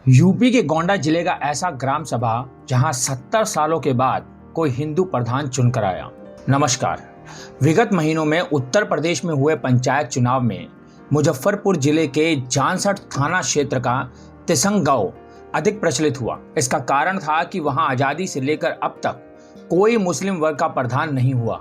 UP के गोंडा जिले का ऐसा ग्राम सभा जहां 70 सालों के बाद कोई हिंदू प्रधान चुनकर आया। नमस्कार। विगत महीनों में उत्तर प्रदेश में हुए पंचायत चुनाव में मुजफ्फरपुर जिले के जानसठ थाना क्षेत्र का तिसंग गांव अधिक प्रचलित हुआ। इसका कारण था कि वहां आजादी से लेकर अब तक कोई मुस्लिम वर्ग का प्रधान नहीं हुआ,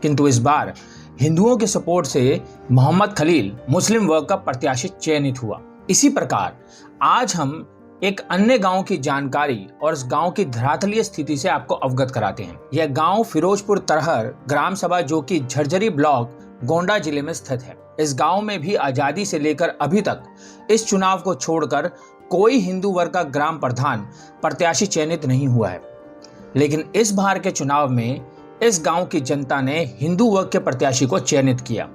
किंतु इस बार हिंदुओं के सपोर्ट से मोहम्मद खलील मुस्लिम वर्ग का प्रत्याशी चयनित हुआ। इसी प्रकार आज हम एक अन्य गांव की जानकारी और इस गांव की धरातलीय स्थिति से आपको अवगत कराते हैं। यह गांव फिरोजपुर तरहर ग्राम सभा जो कि झरझरी ब्लॉक गोंडा जिले में स्थित है। इस गांव में भी आजादी से लेकर अभी तक इस चुनाव को छोड़कर कोई हिंदू वर्ग का ग्राम प्रधान प्रत्याशी चयनित नहीं हुआ है, लेकिन इस बार के चुनाव में इस गांव की जनता ने हिंदू वर्ग के प्रत्याशी को चयनित किया,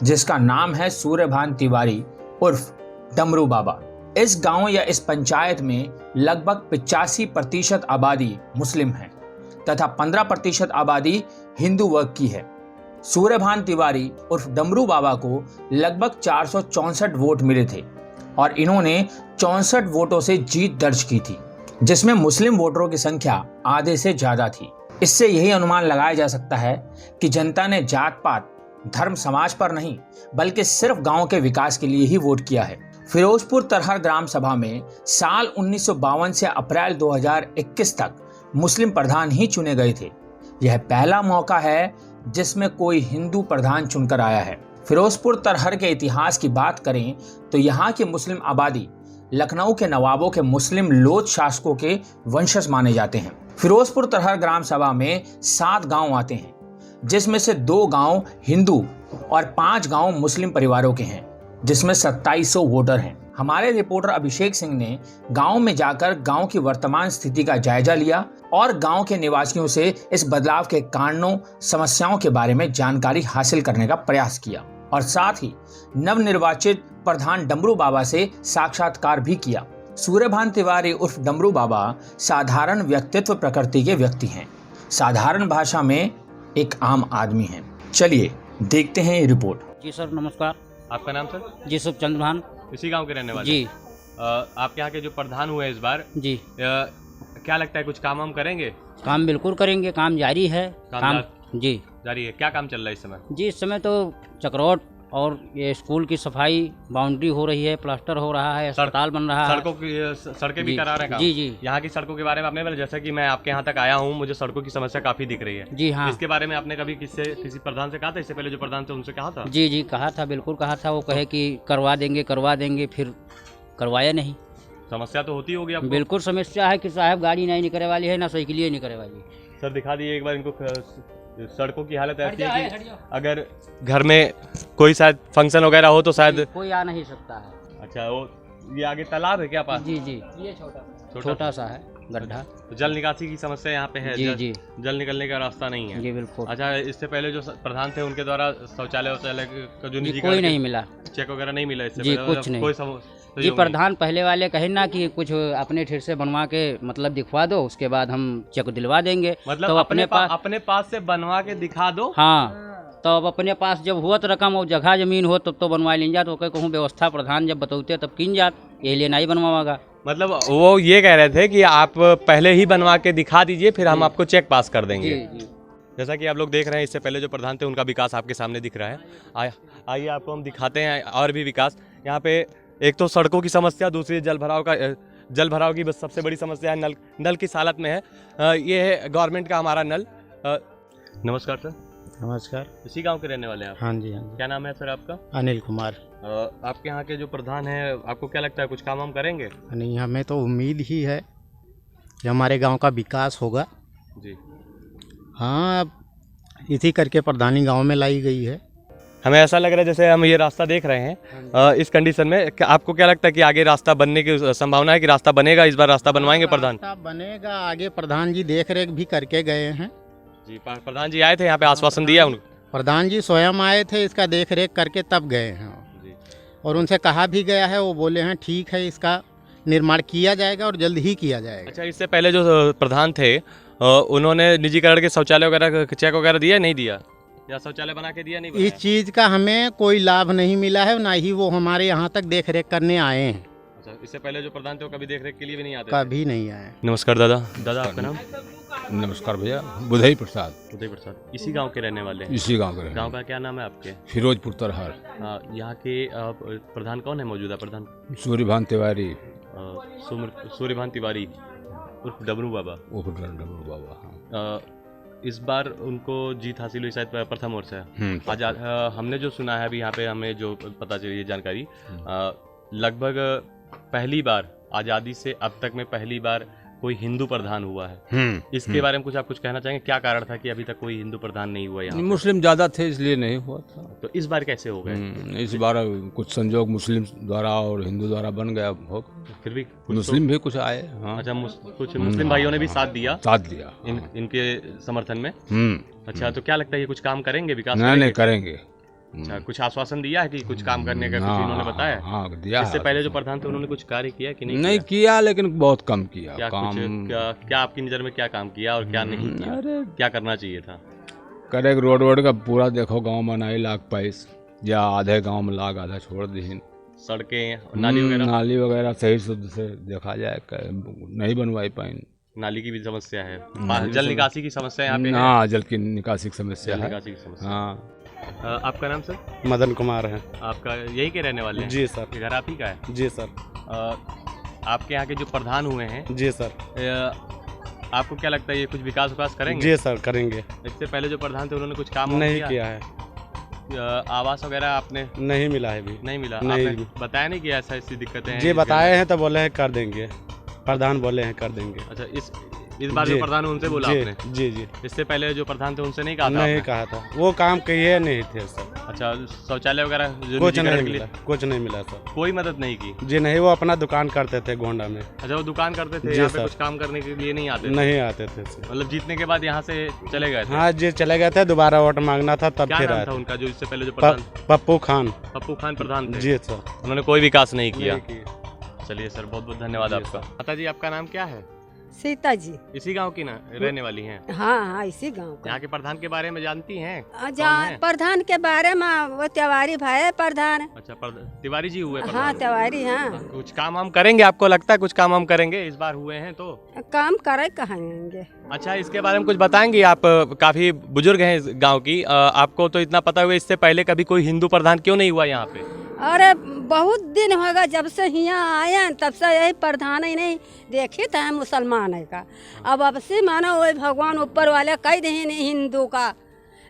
जिसका नाम है सूर्यभान तिवारी उर्फ डमरू बाबा। इस गांव या इस पंचायत में लगभग 85% आबादी मुस्लिम है तथा 15% आबादी हिंदू वर्ग की है। सूर्यभान तिवारी उर्फ डमरू बाबा को लगभग 464 वोट मिले थे और इन्होंने 64 वोटों से जीत दर्ज की थी, जिसमें मुस्लिम वोटरों की संख्या आधे से ज्यादा थी। इससे यही अनुमान लगाया जा सकता है कि जनता ने जात पात धर्म समाज पर नहीं बल्कि सिर्फ गांव के विकास के लिए ही वोट किया है। फिरोजपुर तरहर ग्राम सभा में साल 1952 से अप्रैल 2021 तक मुस्लिम प्रधान ही चुने गए थे। यह पहला मौका है जिसमें कोई हिंदू प्रधान चुनकर आया है। फिरोजपुर तरहर के इतिहास की बात करें तो यहाँ की मुस्लिम आबादी लखनऊ के नवाबों के मुस्लिम लोध शासकों के वंशज माने जाते हैं। फिरोजपुर तरहर ग्राम सभा में 7 गांव आते हैं, जिसमें से 2 गांव हिंदू और 5 गांव मुस्लिम परिवारों के हैं, जिसमें 2700 वोटर हैं। हमारे रिपोर्टर अभिषेक सिंह ने गांव में जाकर गांव की वर्तमान स्थिति का जायजा लिया और गांव के निवासियों से इस बदलाव के कारणों, समस्याओं के बारे में जानकारी हासिल करने का प्रयास किया और साथ ही नवनिर्वाचित प्रधान डमरू बाबा से साक्षात्कार भी किया। सूर्यभान तिवारी उर्फ डमरू बाबा साधारण व्यक्तित्व प्रकृति के व्यक्ति हैं, साधारण भाषा में एक आम आदमी हैं। चलिए देखते हैं ये रिपोर्ट। जी सर, नमस्कार। आपका नाम सर? जी सब चंद्रभान। इसी गांव के रहने वाले? जी। आपके यहाँ के जो प्रधान हुए इस बार जी। क्या लगता है कुछ काम हम करेंगे? काम बिल्कुल करेंगे, काम जारी है। काम जी जारी है। क्या काम चल रहा है इस समय? जी, इस समय तो चक्रोट और ये स्कूल की सफाई, बाउंड्री हो रही है, प्लास्टर हो रहा है, अस्पताल बन रहा है, सड़कें भी करा रहे हैं। जी जी। यहाँ की सड़कों के बारे में आपने बोला, जैसा कि मैं आपके यहाँ तक आया हूँ, मुझे सड़कों की समस्या काफी दिख रही है। जी हाँ। इसके बारे में आपने कभी किसी प्रधान से कहा था? इससे पहले जो प्रधान थे उनसे कहा था? जी जी, कहा था, बिल्कुल कहा था। वो कहे कि करवा देंगे, फिर करवाया नहीं। समस्या तो होती होगी आपको? बिल्कुल समस्या है कि साहब गाड़ी नहीं निकले वाली है, ना साइकिल निकले वाली। सर दिखा दिए एक बार इनको। सड़कों की हालत ऐसी है कि अगर घर में कोई शायद फंक्शन वगैरह हो तो शायद कोई आ नहीं सकता है। अच्छा, वो ये आगे तालाब है क्या पास? जी जी, ये छोटा सा है गड्ढा। तो जल निकासी की समस्या यहाँ पे है? जी जी। जल निकलने का रास्ता नहीं है? जी बिल्कुल। अच्छा, इससे पहले जो प्रधान थे उनके द्वारा शौचालय का जो निजी कोई नहीं मिला, चेक वगैरह नहीं मिला इससे जी पहले? कुछ नहीं। जी, प्रधान पहले वाले कहे ना कि कुछ अपने ठेर से बनवा के मतलब दिखवा दो, उसके बाद हम चेक दिलवा देंगे। मतलब तो अपने पास से बनवा के दिखा दो। हाँ, तो अब अपने पास जब हुआ तो रकम और जगह जमीन हो तब तो बनवा लें जात। तो कहूँ व्यवस्था प्रधान जब बतौते तब किन जात, ये लिए नहीं बनवागा। मतलब वो ये कह रहे थे कि आप पहले ही बनवा के दिखा दीजिए, फिर हम आपको चेक पास कर देंगे। जी जी। जैसा कि आप लोग देख रहे हैं, इससे पहले जो प्रधान थे उनका विकास आपके सामने दिख रहा है। आइए आपको हम दिखाते हैं और भी विकास। यहाँ पे एक तो सड़कों की समस्या, दूसरी जल भराव की बस सबसे बड़ी समस्या है। नल किस हालत में है? ये है गवर्नमेंट का हमारा नल। नमस्कार सर। नमस्कार। इसी गांव के रहने वाले हैं आप? हाँ जी, हाँ जी। क्या नाम है सर आपका? अनिल कुमार। आपके यहाँ के जो प्रधान हैं, आपको क्या लगता है कुछ काम हम करेंगे? नहीं, हमें तो उम्मीद ही है कि हमारे गांव का विकास होगा। जी हाँ, अब इसी करके प्रधानी गांव में लाई गई है। हमें ऐसा लग रहा है जैसे हम ये रास्ता देख रहे हैं इस कंडीशन में, आपको क्या लगता है कि आगे रास्ता बनने की संभावना है कि रास्ता बनेगा? इस बार रास्ता बनवाएंगे प्रधान? रास्ता बनेगा, आगे प्रधान जी देख रेख भी करके गए हैं। जी, प्रधान जी आए थे यहाँ पे, आश्वासन दिया उनको? प्रधान जी स्वयं आए थे, इसका देख रेख करके तब गए हैं जी। और उनसे कहा भी गया है, वो बोले हैं ठीक है, इसका निर्माण किया जाएगा और जल्द ही किया जाएगा। अच्छा, इससे पहले जो प्रधान थे उन्होंने निजीकरण के शौचालय वगैरह चेक वगैरह दिया नहीं दिया? या शौचालय बना के दिया नहीं बनाया? इस चीज़ का हमें कोई लाभ नहीं मिला है, ना ही वो हमारे यहाँ तक देख रेख करने आए हैं। अच्छा, इससे पहले जो प्रधान थे वो कभी देख रेख के लिए भी नहीं आते? कभी नहीं आए। नमस्कार दादा। दादा आपका नाम? नमस्कार भैया, बुधई प्रसाद। उदय प्रसाद। इसी गांव के रहने वाले हैं? इसी गांव के गांव का क्या नाम है आपके? फिरोजपुर तरहर। यहाँ के प्रधान कौन है मौजूदा प्रधान? सूर्यभान तिवारी सूर्यभान तिवारी उर्फ डबरू बाबा। डबरू बाबा। हाँ। इस बार उनको जीत हासिल हुई शायद प्रथम वर्ष है। आज हमने जो सुना है अभी यहाँ पे हमें जो पता चली है जानकारी, लगभग पहली बार आज़ादी से अब तक में पहली बार कोई हिंदू प्रधान हुआ है। इसके बारे में कुछ आप कुछ कहना चाहेंगे? क्या कारण था कि अभी तक कोई हिंदू प्रधान नहीं हुआ यहाँ? मुस्लिम ज्यादा थे इसलिए नहीं हुआ था। तो इस बार कैसे हो गए? इस बार कुछ संजोग मुस्लिम द्वारा और हिंदू द्वारा बन गया। बहुत फिर भी मुस्लिम भी कुछ आए। हाँ। अच्छा, कुछ मुस्लिम भाइयों ने भी साथ दिया इनके समर्थन में। अच्छा, तो क्या लगता है ये कुछ काम करेंगे, विकास नहीं करेंगे? अच्छा, कुछ आश्वासन दिया है कि कुछ काम करने का? कुछ इन्होंने बताया? हाँ, दिया। इससे पहले जो प्रधान थे उन्होंने कुछ कार्य किया कि नहीं? नहीं किया, लेकिन बहुत कम किया। क्या आपकी नज़र में क्या काम किया और क्या नहीं किया? क्या करना चाहिए था? करे रोड का पूरा देखो, गांव में नहीं लाग पाइस, या आधे गांव में लाग, आधा छोड़ दी। सड़कें, नाली वगैरह सही शुद्ध से देखा जाए, नहीं बनवाई पाई। नाली की भी समस्या है, जल निकासी की समस्या यहाँ पे? हाँ, जल की निकासी की समस्या है। हाँ। आपका नाम सर? मदन कुमार है। आपका यही के रहने वाले हैं? जी सर। घर आप ही का है? जी सर। आपके यहाँ के जो प्रधान हुए हैं, जी सर, आपको क्या लगता है ये कुछ विकास करेंगे? जी सर, करेंगे। इससे पहले जो प्रधान थे उन्होंने कुछ काम नहीं किया है। आवास वगैरह आपने? नहीं मिला है अभी। नहीं मिला? नहीं। आपने बताया नहीं कि ऐसी दिक्कतें हैं? जी बताए हैं तो बोले हैं कर देंगे, प्रधान बोले हैं कर देंगे। अच्छा, इस बार जो प्रधान उनसे बोला आपने? जी जी। इससे पहले जो प्रधान थे उनसे नहीं कहा था? नहीं कहा था, वो काम किए नहीं थे सर। अच्छा, शौचालय वगैरह कुछ नहीं मिला, कुछ नहीं मिला सर। कोई मदद नहीं की? जी नहीं, वो अपना दुकान करते थे गोंडा में। अच्छा, वो दुकान करते थे, यहाँ पे कुछ काम करने के लिए नहीं आते? नहीं आते थे। मतलब जीतने के बाद यहाँ से चले गए थे? हाँ जी, चले गए थे, दोबारा वोट मांगना था तब फिर आए थे। उनका जो इससे पहले जो प्रधान? पप्पू खान प्रधान थे? जी सर। उन्होंने कोई विकास नहीं किया? चलिए सर, बहुत बहुत धन्यवाद आपका। माता जी, आपका नाम क्या है? सीता जी। इसी गांव की ना रहने वाली हैं? हाँ हाँ, इसी गांव का। यहाँ के प्रधान के बारे में जानती हैं? प्रधान के बारे में वो तिवारी भाई है प्रधान। अच्छा, तिवारी जी हुए? हाँ, तिवारी। हाँ, कुछ काम हम करेंगे? आपको लगता है कुछ काम हम करेंगे? इस बार हुए हैं तो काम करे कहेंगे। अच्छा, इसके बारे में कुछ बताएंगे? आप काफी बुजुर्ग हैं इस गाँव की, आपको तो इतना पता हुआ, इससे पहले कभी कोई हिंदू प्रधान क्यों नहीं हुआ यहाँ पे? अरे बहुत दिन होगा जब से यहाँ आए हैं, तब से यही प्रधान ही नहीं देखे थे मुसलमान है का। अब से मानो वही भगवान ऊपर वाले कह दे नहीं हिंदू का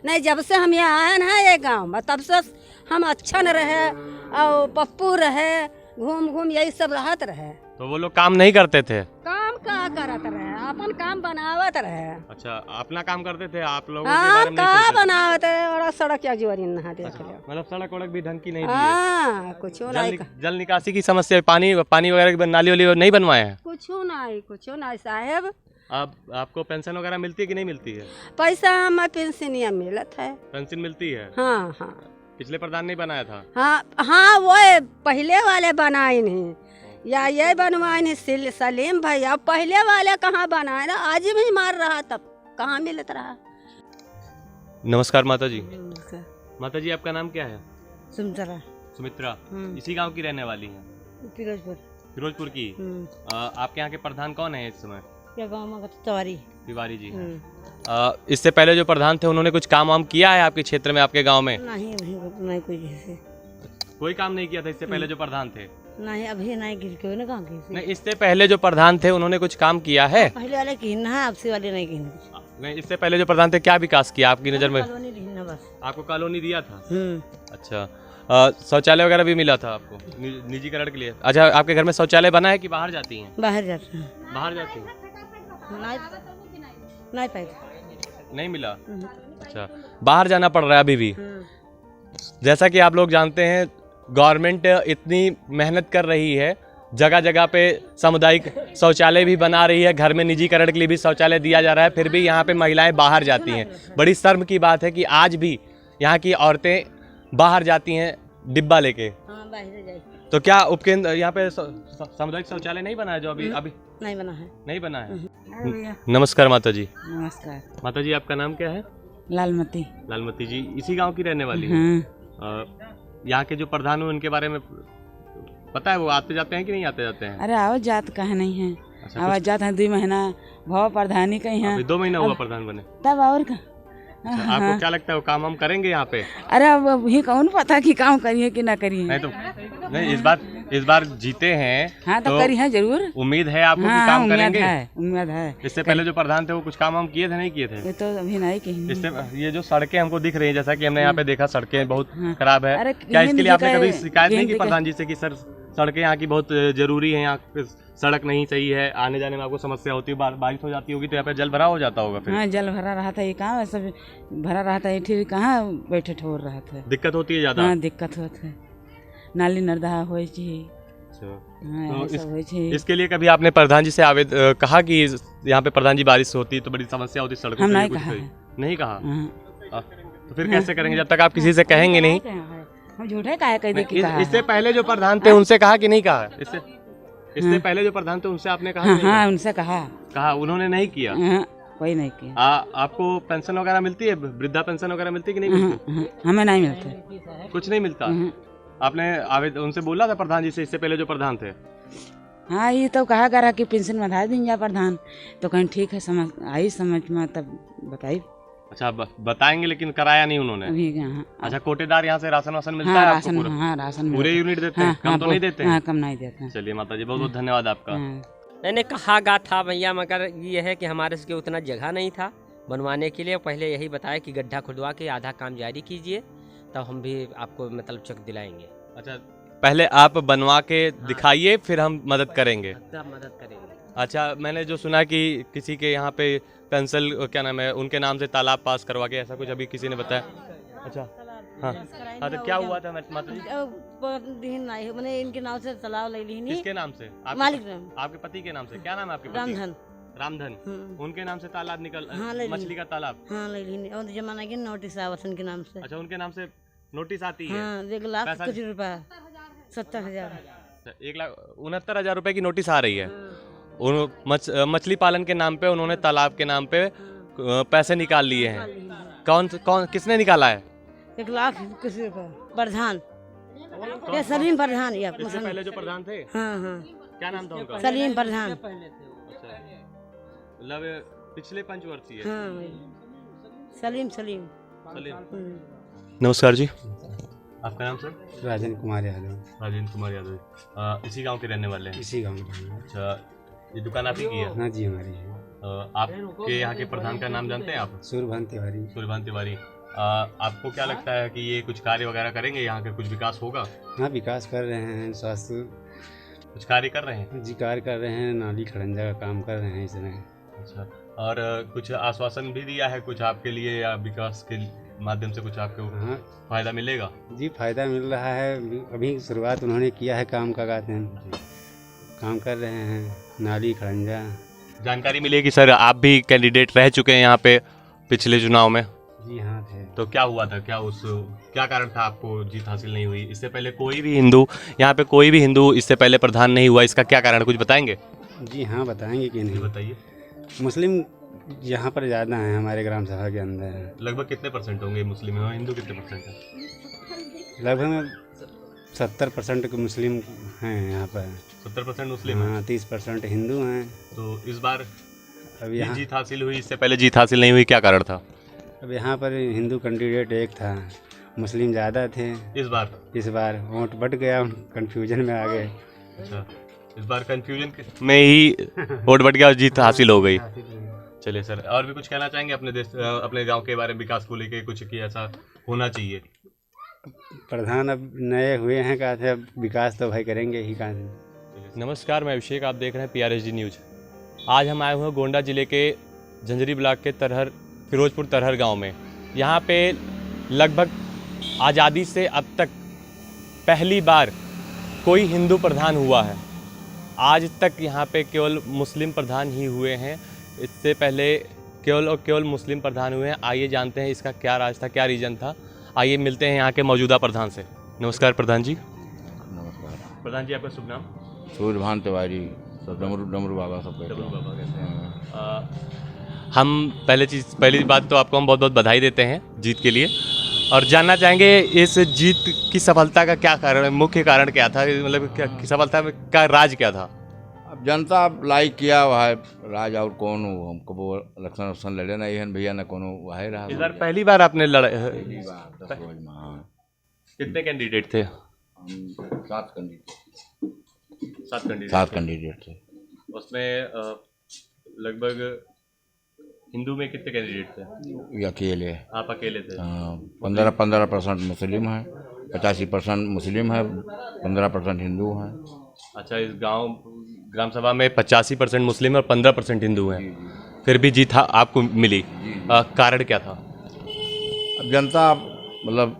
नहीं। जब से हम यहाँ आए हैं ये गांव में, तब से हम अच्छा न रहे और पप्पू रहे, घूम यही सब रहत रहे। तो वो लोग काम नहीं करते थे? काम का करत रहे, अपन काम बनावत रहे। अच्छा, अपना काम करते थे आप लोग? हाँ, का बनावत रहे। और सड़क क्या जोरी नहा देख लो। मतलब सड़क वड़क भी ढंग की नहीं दी है? हाँ, कुछ नहीं। जल निकासी की समस्या, पानी वगैरह की नाली वाली नहीं बनवाए हैं? कुछ नहीं साहेब। अब आपको पेंशन वगैरह मिलती है कि नहीं मिलती है? पैसा हमें पेंशनिया मिलत है। पेंशन मिलती है? हाँ हाँ। पिछले प्रधान नहीं बनाया था? हाँ, वो पहले वाले बनाए नहीं, या ये बनवाए नहीं सलीम भाई। अब पहले वाले कहाँ बनाए ना, आज भी मार रहा, तब कहाँ मिलत रहा। नमस्कार माता जी। माता जी, आपका नाम क्या है? सुमित्रा। इसी गांव की रहने वाली हैं? फिरोजपुर की। आपके यहाँ के प्रधान कौन है इस समय? गाँव में तिवारी जी। इससे पहले जो प्रधान थे उन्होंने कुछ काम वाम किया है आपके क्षेत्र में, आपके गाँव में? नहीं कोई काम नहीं किया था इससे पहले जो प्रधान थे? नहीं, अभी नहीं नहीं, इससे पहले जो प्रधान थे उन्होंने कुछ काम किया है? पहले वाले की ना, अब से वाले नहीं। नहीं, इससे पहले जो प्रधान थे क्या विकास किया आपकी नज़र में? बस आपको कॉलोनी दिया था? अच्छा, शौचालय वगैरह भी मिला था आपको निजीकरण के लिए? अच्छा, आपके घर में शौचालय बना है कि बाहर जाती हैं? बाहर जाते हैं। बाहर जाती हैं? नहीं पाए, नहीं मिला? अच्छा, बाहर जाना पड़ रहा है अभी भी? जैसा कि आप लोग जानते हैं, गवर्नमेंट इतनी मेहनत कर रही है, जगह जगह पे सामुदायिक शौचालय भी बना रही है, घर में निजीकरण के लिए भी शौचालय दिया जा रहा है, फिर भी यहाँ पे महिलाएं बाहर जाती हैं। बड़ी शर्म की बात है कि आज भी यहाँ की औरतें बाहर जाती हैं डिब्बा लेके। तो क्या उपकेंद्र यहाँ पे सामुदायिक शौचालय नहीं बना है जो अभी नहीं बना है? नहीं बना है। नमस्कार माता जी। नमस्कार माता जी, आपका नाम क्या है? लालमती जी। इसी गांव की रहने वाली हैं? यहाँ के जो प्रधान हुए उनके बारे में पता है वो आते जाते हैं कि नहीं आते जाते हैं? अरे आवत जात कहे नहीं है, अच्छा, आवत जात है 2 महीना भाव प्रधानी कहीं है अभी 2 महीना हुआ प्रधान बने। तब और का। अच्छा, आपको क्या लगता है वो काम हम करेंगे यहाँ पे? अरे अब ही कौन पता कि काम करिए कि ना करिए। नहीं तो नहीं, इस बार जीते हैं। हाँ तो करिए जरूर, उम्मीद है आपको कि हाँ काम उम्मीद करेंगे? है, उम्मीद है। इससे पहले जो प्रधान थे वो कुछ काम हम किए थे नहीं किए थे? ये तो अभी नहीं कहीं। इससे ये जो सड़कें हमको दिख रही हैं, जैसा कि हमने यहाँ पे देखा सड़कें बहुत खराब है, अरे क्या इसके लिए आपने कभी शिकायत नहीं की हिंदी का- प्रधान जी से कि सर सड़कें यहाँ की बहुत जरूरी है, यहाँ पे सड़क नहीं सही है, आने जाने में आपको समस्या होती है, बारिश हो जाती होगी तो यहाँ पे जल भराव हो जाता होगा फिर? हाँ जल भरा रहा था, ये कहाँ सब भरा रहा था, ये कहाँ बैठे ठोर रहा था। दिक्कत होती है ज्यादा? हाँ दिक्कत होता है, नाली नर्दा हो अच्छा। हाँ तो सब होई। इसके लिए कभी आपने प्रधान जी से कहा कि यहाँ पे प्रधान जी बारिश होती तो बड़ी समस्या होती सड़कों हम के लिए नहीं कुछ कहा कही? है। नहीं कहा? हाँ। तो फिर कैसे करेंगे जब तक आप किसी से कहेंगे नहीं? हम झूठे काहे कह दे कि कहा है। इससे पहले जो प्रधान थे उनसे कहा कि नहीं कहा? इससे पहले जो प्रधान थे उनसे आपने कहा कि हाँ नहीं कहा? हाँ उनसे कहा, उन्होंने नहीं किया? हाँ, कोई नहीं किया। आपको पेंशन वगैरह मिलती है, वृद्धा पेंशन वगैरह मिलती है कि नहीं मिलती? हमें नहीं मिलते। कुछ नहीं मिलता? आपने उनसे बोला था प्रधान जी से इससे पहले जो प्रधान थे? हाँ ये तो कहा करा कि पेंशन बता देंगे प्रधान, तो कहीं ठीक है, समझ आई समझ में तब बताई। अच्छा बताएंगे, लेकिन कराया नहीं उन्होंने? अभी हाँ। अच्छा, कोटेदार यहाँ से राशन वासन मिलता हाँ है आपको राशन, पूरा? हाँ राशन पूरे मिलता यूनिट देते है। हैं? हाँ, कम तो नहीं देते हैं? हाँ कम नहीं देते हैं। चलिए माता जी, बहुत बहुत धन्यवाद आपका। हाँ। मैंने कहा गा था भैया, मगर ये है कि हमारे से उतना जगह नहीं था बनवाने के लिए। पहले यही बताया कि गड्ढा खुदवा के आधा काम जारी कीजिए, तब हम भी आपको मतलब चेक दिलाएंगे। अच्छा, पहले आप बनवा के दिखाइए, फिर हम मदद करेंगे। तब मदद करेंगे। अच्छा, मैंने जो सुना कि किसी के यहाँ पे पेंसिल क्या नाम है उनके नाम से तालाब पास करवा के, ऐसा कुछ अभी किसी ने बताया? अच्छा हाँ हाँ, तो क्या हुआ था माता जी? मैंने इनके नाम से तालाब ले ली। किसके नाम से? मालिक आपके पति के नाम से? क्या नाम है आपके पति? रामधन। रामधन, उनके नाम से तालाब निकल? हाँ, ले ली। मछली का तालाब? हाँ ले ली, और जमाना की नोटिस आवसन के नाम से। अच्छा, उनके नाम से नोटिस आती है? हाँ 1 लाख पैसा- कुछ रुपया, 70,000। 1,69,000 रुपए की नोटिस आ रही है। मछली पालन के नाम पे उन्होंने तालाब के नाम पे पैसे निकाल लिए हैं। कौन किसने निकाला है? 1 लाख कुछ रुपया। प्रधान ये सलीम प्रधान, ये इससे पहले जो प्रधान थे? हाँ हाँ क्या नाम था उनका? सलीम प्रधान। अच्छा, मतलब पिछले पंचवर्षीय? हाँ सलीम। सलीम। नमस्कार जी, आपका नाम सर? राजन कुमार यादव, राजेंद्र कुमार यादव। इसी गांव के रहने वाले हैं? इसी गाँव में। अच्छा, ये दुकान आप ही की है? हाँ जी हमारी है। आपके यहाँ के प्रधान का नाम जानते हैं आप? सूर्यभान तिवारी। सूर्यभान तिवारी। आपको क्या लगता है कि ये कुछ कार्य वगैरह करेंगे, यहाँ के कुछ विकास होगा? हाँ विकास कर रहे हैं, स्वास्थ्य कुछ कार्य कर रहे हैं? जी कार्य कर रहे हैं, नाली खड़ंजा का काम कर रहे हैं इसमें। अच्छा, और कुछ आश्वासन भी दिया है कुछ आपके लिए, या विकास के माध्यम से कुछ आपको हाँ फायदा मिलेगा? जी फायदा मिल रहा है, अभी शुरुआत उन्होंने किया है काम का, कहते हैं काम कर रहे हैं, नाली खड़ंजा। जानकारी मिली कि सर आप भी कैंडिडेट रह चुके हैं यहाँ पे पिछले चुनाव में? जी हाँ थे। तो क्या हुआ था, क्या कारण था आपको जीत हासिल नहीं हुई? इससे पहले कोई भी हिंदू यहाँ पे इससे पहले प्रधान नहीं हुआ, इसका क्या कारण कुछ बताएंगे? जी हाँ बताएंगे कि नहीं। बताइए। मुस्लिम यहाँ पर ज़्यादा हैं हमारे ग्राम सभा के अंदर। लगभग कितने परसेंट होंगे मुस्लिम और हिंदू कितने परसेंट है? लगभग 70% के मुस्लिम हैं यहाँ पर। 70% मुस्लिम है? हाँ 30% हिंदू हैं। तो इस बार अब ये यहाँ जीत हासिल हुई, इससे पहले जीत हासिल नहीं हुई, क्या कारण था? अब यहाँ पर हिंदू कैंडिडेट एक था, मुस्लिम ज़्यादा थे। इस बार वोट बढ़ गया, कन्फ्यूजन में आ गए। अच्छा, इस बार कंफ्यूजन में ही वोट बढ़ गया और जीत हासिल हो गई। चलिए सर, और भी कुछ कहना चाहेंगे अपने गांव के बारे में, विकास को लेके कुछ कि ऐसा होना चाहिए? प्रधान अब नए हुए हैं, कहा थे अब विकास तो भाई करेंगे ही, कहा थे। नमस्कार, मैं अभिषेक, आप देख रहे हैं PRSD न्यूज़। आज हम आए हुए हैं गोंडा जिले के झंझरी ब्लॉक के फिरोजपुर तरहर गांव में। यहाँ पे लगभग आज़ादी से अब तक पहली बार कोई हिंदू प्रधान हुआ है। आज तक यहाँ पे केवल मुस्लिम प्रधान ही हुए हैं। इससे पहले केवल और केवल मुस्लिम प्रधान हुए हैं। आइए जानते हैं इसका क्या राज था, क्या रीज़न था। आइए मिलते हैं यहाँ के मौजूदा प्रधान से। नमस्कार प्रधान जी। नमस्कार प्रधान जी, आपका शुभ नाम? सूर्यभान तिवारी, सब डमरू बाबा सब कहते डमरू बाबा कहते हैं। हम पहली बात तो आपको हम बहुत बहुत बधाई देते हैं जीत के लिए। और जानना चाहेंगे इस जीत की सफलता का क्या कारण, मुख्य कारण क्या था, मतलब क्या सफलता में का राज क्या था? अब जनता लाइक किया हुआ है राज, और कौन हो हमको वो इलेक्शन लड़े नहीं है भैया न कोनो वही रहा। इस बार पहली बार आपने लड़ा? पहली बार 10 रोज में, हाँ। कितने कैंडिडेट थे? 7 कैंडिडेट। 7 कैंडिडेट थे। उसमें लगभग हिंदू में कितने कैंडिडेट थे? ये अकेले। आप अकेले थे? 15% मुस्लिम है, 85% मुस्लिम है, 15% हिंदू हैं। अच्छा, इस ग्राम सभा में 85% मुस्लिम और 15% हिंदू हैं, फिर भी जीत आपको मिली, कारण क्या था? अब जनता मतलब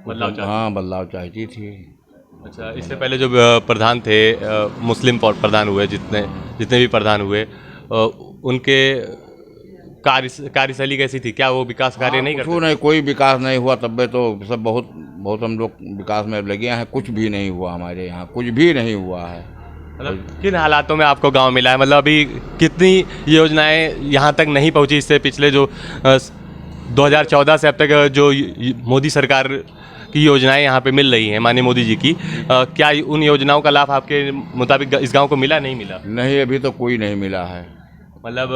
बदलाव चाहती थी। अच्छा, इससे पहले जो प्रधान थे, मुस्लिम प्रधान हुए, जितने भी प्रधान हुए, उनके कार्यशैली कैसी थी? क्या वो विकास कार्य नहीं करते? नहीं, कोई विकास नहीं हुआ। तब तो सब बहुत हम लोग विकास में लगे हैं। कुछ भी नहीं हुआ हमारे यहाँ, कुछ भी नहीं हुआ है। मतलब किन हालातों में आपको गांव मिला है? मतलब अभी कितनी योजनाएं यहाँ तक नहीं पहुँची? इससे पिछले जो 2014 से अब तक जो मोदी सरकार की योजनाएं यहाँ पे मिल रही हैं, माननीय मोदी जी की, क्या उन योजनाओं का लाभ आपके मुताबिक इस गांव को मिला, नहीं मिला? नहीं, अभी तो कोई नहीं मिला है। मतलब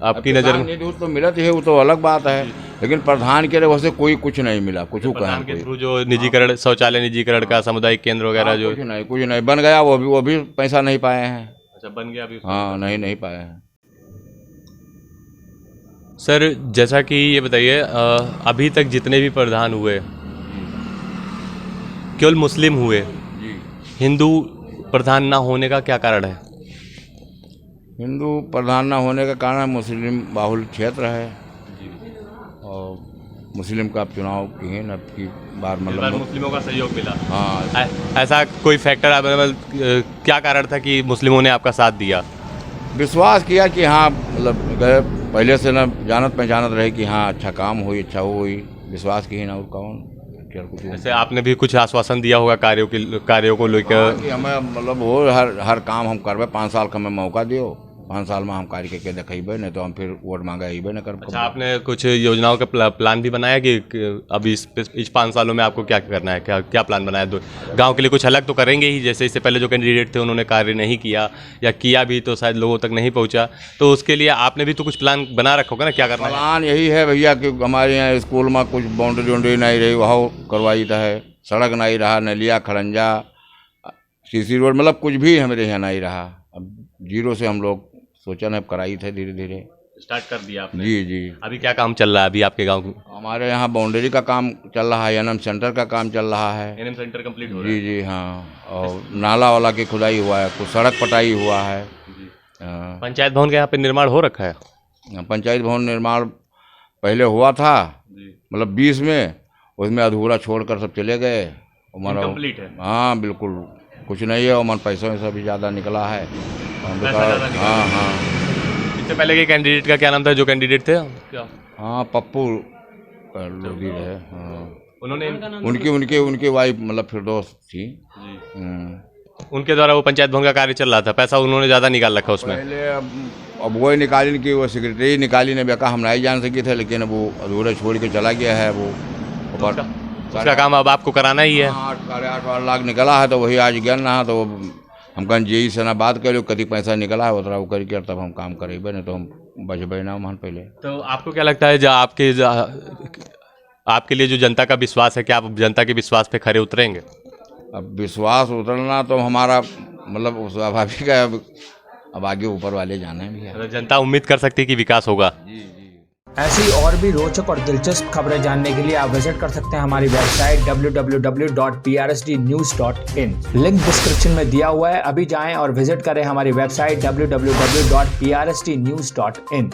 आपकी नज़र में तो मिला है, वो तो अलग बात है, लेकिन प्रधान के वैसे कोई कुछ नहीं मिला। कुछ प्रधान के थ्रू जो निजीकरण, शौचालय निजीकरण का, सामुदायिक केंद्र वगैरह जो कुछ नहीं बन गया, वो भी पैसा नहीं पाए हैं। अच्छा, बन गया अभी? हाँ, नहीं पाए हैं। सर, जैसा कि ये बताइए, अभी तक जितने भी प्रधान हुए केवल मुस्लिम हुए, हिंदू प्रधान ना होने का क्या कारण है? हिंदू प्रधान न होने का कारण मुस्लिम बाहुल क्षेत्र है, और मुस्लिम का चुनाव किए न की बार, मतलब मुस्लिमों का सहयोग मिला। हाँ, ऐसा कोई फैक्टर, क्या कारण था कि मुस्लिमों ने आपका साथ दिया? विश्वास किया कि हाँ, मतलब पहले से न जानत पहचानत रहे कि हाँ अच्छा काम हुई, अच्छा हुई, विश्वास की ना, और कौन कुछ। जैसे आपने भी कुछ आश्वासन दिया होगा कार्यों को लेकर कि हमें मतलब हो हर काम हम करबे, 5 साल का हमें मौका दियो, 5 साल में हम कार्य करके दिखेबे, नहीं तो हम फिर वोट मांगे अबे न कर। अच्छा, आपने कुछ योजनाओं का प्लान भी बनाया कि अभी इस 5 सालों में आपको क्या करना है? क्या प्लान बनाया? गांव के लिए कुछ अलग तो करेंगे ही, जैसे इससे पहले जो कैंडिडेट थे उन्होंने कार्य नहीं किया, या किया भी तो शायद लोगों तक नहीं पहुंचा, तो उसके लिए आपने भी तो कुछ प्लान बना रखा होगा ना, क्या करना है? प्लान यही है भैया कि हमारे यहाँ स्कूल में कुछ बाउंड्री नहीं रही, वहाँ करवाई है, सड़क नहीं रहा, नलिया खड़ंजा सीसी रोड, मतलब कुछ भी हमारे यहाँ नहीं रहा। अब जीरो से हम लोग सोचा है, कराई थे, धीरे धीरे स्टार्ट कर दिया आपने? जी। अभी क्या काम चल रहा है अभी आपके गांव में? हमारे यहाँ बाउंड्री का काम चल रहा है, एनएम सेंटर का काम चल रहा है। एनएम सेंटर कंप्लीट हो रहा है? जी हाँ, और नाला वाला की खुदाई हुआ है, कुछ सड़क पटाई हुआ है। पंचायत भवन का यहाँ पे निर्माण हो रखा है? पंचायत भवन निर्माण पहले हुआ था, मतलब 20 में, उसमें अधूरा छोड़कर सब चले गए। कंप्लीट है? हाँ, बिल्कुल कुछ नहीं है, और पैसों में से भी ज़्यादा निकला है। हाँ। इससे पहले के कैंडिडेट का क्या नाम था, जो कैंडिडेट थे? हाँ, पप्पू लोग ही रहे। हाँ, उन्होंने उनकी वाइफ मतलब फिरदौस थी। उनके द्वारा वो पंचायत भवन का कार्य चल रहा था, पैसा उन्होंने ज़्यादा निकाल रखा उसमें। पहले अब वो निकाली कि वो सेक्रेटरी निकाली ने बेका, हम नहीं जान सके थे, लेकिन वो अधूरा छोड़ के चला गया है। वो उसका काम अब आपको कराना ही है। 8.5 लाख निकला है, तो वही आज गया ना, तो हम कहन जेई से ना बात करो, कभी पैसा निकला है उतना वो करके, तब हम काम करेबे, नहीं तो हम बचबे ना मान पहले। तो आपको क्या लगता है, जो आपके लिए जो जनता का विश्वास है, क्या आप जनता के विश्वास पे खरे उतरेंगे? अब विश्वास उतरना तो हमारा मतलब स्वाभाविक है, अब आगे ऊपर वाले जाने भी है। जनता उम्मीद कर सकती है कि विकास होगा। ऐसी और भी रोचक और दिलचस्प खबरें जानने के लिए आप विजिट कर सकते हैं हमारी वेबसाइट www.prsdnews.in। लिंक डिस्क्रिप्शन में दिया हुआ है, अभी जाएं और विजिट करें हमारी वेबसाइट www.prsdnews.in।